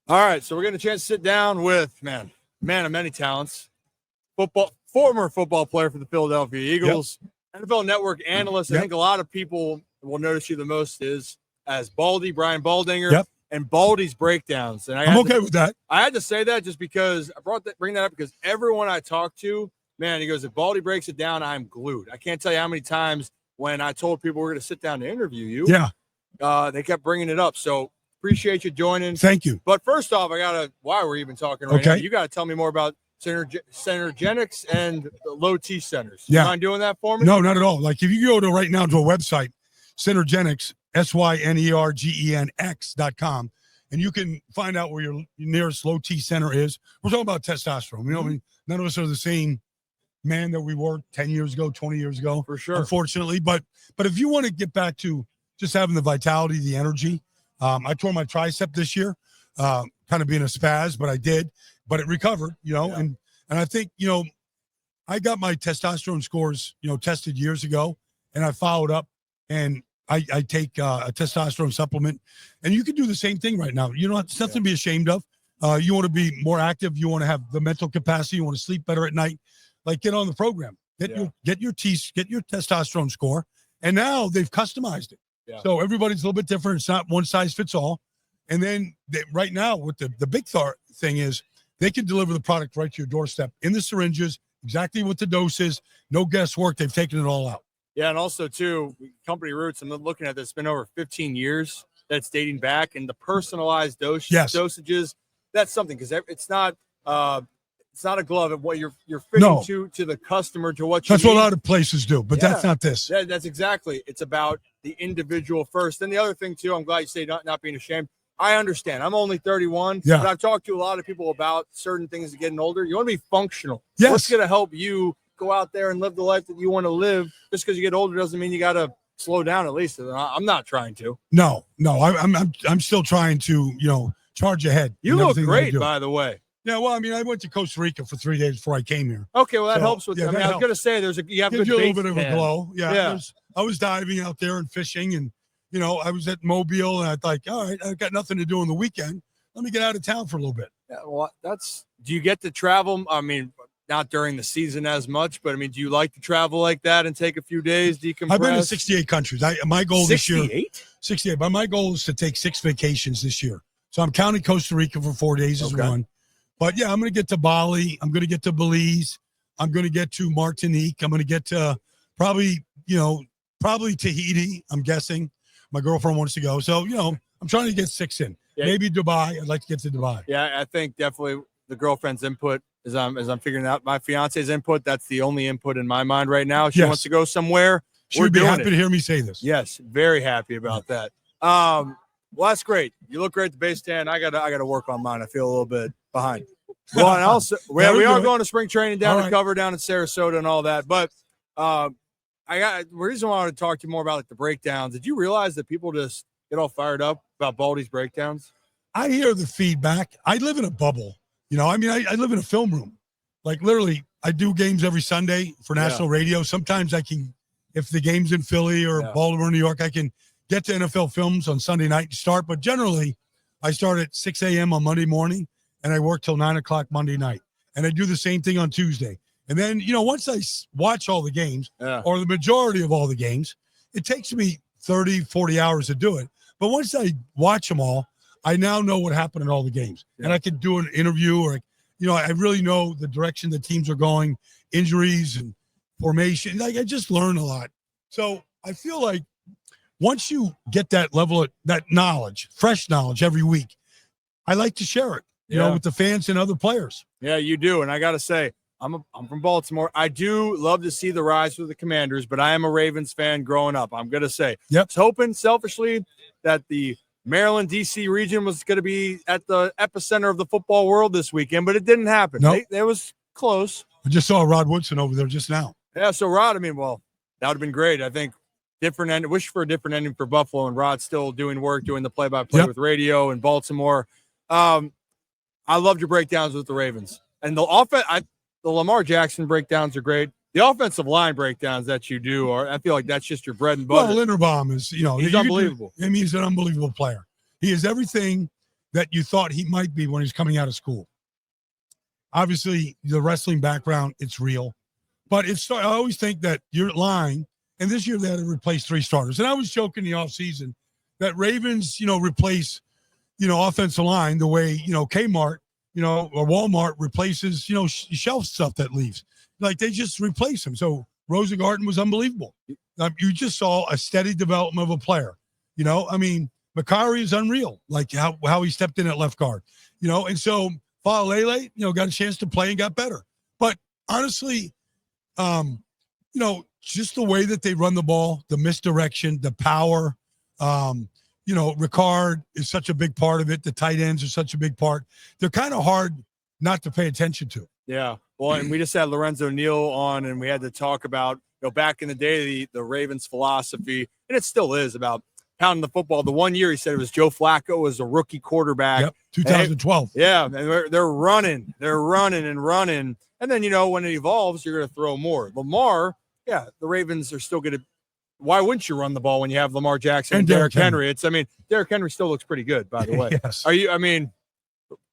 All right, so we're getting a chance to sit down with man of many talents, former football player for the Philadelphia Eagles, NFL Network analyst. I think a lot of people will notice you the most is as Brian Baldinger, and Baldy's breakdowns. And I'm okay with that. I had to say that just because I bring that up because everyone I talk to, man, he goes, if Baldy breaks it down, I'm glued. I can't tell you how many times when I told people we're going to sit down to interview you, they kept bringing it up. So appreciate you joining. Thank you. But first off, why we're even talking right now, you got to tell me more about Synergenics and low T centers. You mind doing that for me? No, not at all. Like if you go to right now to a website, Synergenics, SYNERGENX.com, and you can find out where your nearest low T center is. We're talking about testosterone. You know, none of us are the same man that we were 10 years ago, 20 years ago. For sure. Unfortunately. But if you want to get back to just having the vitality, the energy, I tore my tricep this year, kind of being a spaz, but I did. But it recovered, and I think, I got my testosterone scores, tested years ago, and I followed up, and I take a testosterone supplement, and you can do the same thing right now. It's nothing to be ashamed of. You want to be more active. You want to have the mental capacity. You want to sleep better at night. Like get on the program, get your testosterone score, and now they've customized it. Yeah. So everybody's a little bit different. It's not one size fits all. And then right now, what the big thing is, they can deliver the product right to your doorstep in the syringes, exactly what the dose is, no guesswork. They've taken it all out. Yeah, and also, too, company roots, I'm looking at this, it's been over 15 years that's dating back, and the personalized dosages, that's something, because it's not a glove of what you're fitting to the customer, to what you need. That's what a lot of places do, but that's not this. That's exactly. It's about the individual first. And the other thing, too, I'm glad you say not being ashamed. I understand. I'm only 31, but I've talked to a lot of people about certain things getting older. You want to be functional. Yes. What's going to help you go out there and live the life that you want to live? Just because you get older doesn't mean you got to slow down at least. I'm not trying to. No. I'm still trying to, charge ahead. You look great, by the way. Yeah, well, I went to Costa Rica for 3 days before I came here. Okay, well, that helps with. I was going to say you have gives good you a little bit of a glow. Yeah. I was diving out there and fishing, and I was at Mobile, and I thought, all right, I've got nothing to do on the weekend. Let me get out of town for a little bit. Yeah, well, do you get to travel? Not during the season as much, but do you like to travel like that and take a few days, decompress? I've been to 68 countries. My goal 68? this year, 68. But my goal is to take 6 vacations this year. So I'm counting Costa Rica for 4 days as one. But yeah, I'm going to get to Bali. I'm going to get to Belize. I'm going to get to Martinique. I'm going to get to probably Tahiti. I'm guessing my girlfriend wants to go. So, I'm trying to get 6 in. Yeah. Maybe Dubai. I'd like to get to Dubai. Yeah, I think definitely the girlfriend's input as I'm figuring out my fiance's input. That's the only input in my mind right now. She wants to go somewhere. She would be happy to hear me say this. Yes, very happy about that. Well, that's great. You look great at the base stand. I gotta work on mine. I feel a little bit behind. Well, and also we are going to spring training down to cover down in Sarasota and all that. But the reason why I wanted to talk to you more about the breakdowns. Did you realize that people just get all fired up about Baldy's breakdowns? I hear the feedback. I live in a bubble. I live in a film room. Like literally, I do games every Sunday for national radio. Sometimes I can, if the game's in Philly or Baltimore, New York, I can get to NFL films on Sunday night and start. But generally, I start at 6 a.m. on Monday morning, and I work till 9 o'clock Monday night. And I do the same thing on Tuesday. And then, once I watch all the games, or the majority of all the games, it takes me 30, 40 hours to do it. But once I watch them all, I now know what happened in all the games. Yeah. And I can do an interview, or, I really know the direction the teams are going, injuries and formation. Like, I just learn a lot. So I feel like once you get that level of that knowledge, fresh knowledge every week, I like to share it, with the fans and other players. Yeah, you do. And I got to say, I'm from Baltimore. I do love to see the rise of the Commanders, but I am a Ravens fan growing up. I'm going to say, I was hoping selfishly that the Maryland, D.C. region was going to be at the epicenter of the football world this weekend, but it didn't happen. Nope. It was close. I just saw Rod Woodson over there just now. Yeah, so Rod, that would have been great. I think different end. Wish for a different ending for Buffalo, and Rod's still doing work, doing the play-by-play with radio in Baltimore. I loved your breakdowns with the Ravens. And the offense, the Lamar Jackson breakdowns are great. The offensive line breakdowns that you do I feel like that's just your bread and butter. Well, Linderbaum is, he's unbelievable. He's an unbelievable player. He is everything that you thought he might be when he's coming out of school. Obviously, the wrestling background, it's real. But I always think that your line, and this year they had to replace 3 starters. And I was joking the offseason that Ravens, replace, offensive line the way, Kmart, or Walmart replaces, shelf stuff that leaves. Like they just replace them. So Rosengarten was unbelievable. You just saw a steady development of a player. Makari is unreal, like how he stepped in at left guard, and so Faalele, got a chance to play and got better. But honestly, just the way that they run the ball, the misdirection, the power, Ricard is such a big part of it. The tight ends are such a big part. They're kind of hard not to pay attention to. Yeah. Well, and we just had Lorenzo Neal on, and we had to talk about, back in the day, the Ravens philosophy, and it still is about pounding the football. The one year he said it was Joe Flacco as a rookie quarterback. Yep, 2012. And they're running. They're running and running. And then, when it evolves, you're going to throw more. Lamar, the Ravens are still going to – why wouldn't you run the ball when you have Lamar Jackson and Derrick Henry? Derrick Henry still looks pretty good, by the way. Yes.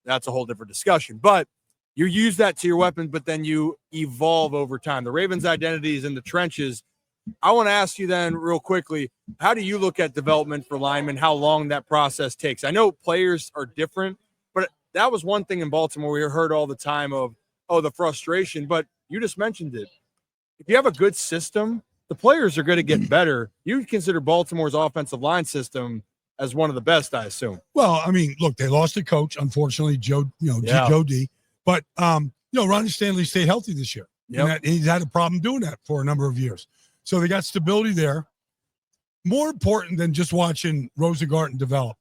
That's a whole different discussion. But you use that to your weapon, but then you evolve over time. The Ravens' identity is in the trenches. I want to ask you then real quickly, how do you look at development for linemen, how long that process takes? I know players are different, but that was one thing in Baltimore we heard all the time of, the frustration, but you just mentioned it. If you have a good system, the players are going to get better. You consider Baltimore's offensive line system as one of the best, I assume. Well, look, they lost a coach, unfortunately, Joe D. But, Ronnie Stanley stayed healthy this year. Yep. And he's had a problem doing that for a number of years. So they got stability there. More important than just watching Rosengarten develop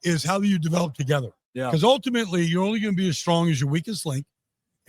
is how do you develop together? Because ultimately, you're only going to be as strong as your weakest link.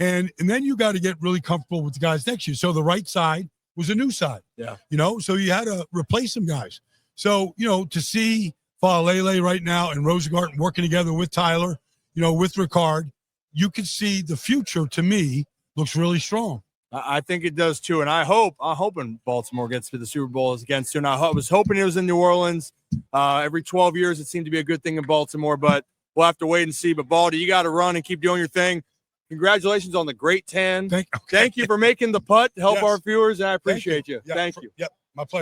And then you got to get really comfortable with the guys next to you. So the right side was a new side. Yeah. So you had to replace some guys. So, to see Faalele right now and Rosengarten working together with Tyler, with Ricard, you can see the future, to me, looks really strong. I think it does too, and I'm hoping Baltimore gets to the Super Bowl again soon. I was hoping it was in New Orleans. Every 12 years, it seemed to be a good thing in Baltimore, but we'll have to wait and see. But Baldy, you got to run and keep doing your thing. Congratulations on the great tan. Thank you for making the putt to help our viewers, and I appreciate you. Yep. Thank you. Yep, my pleasure.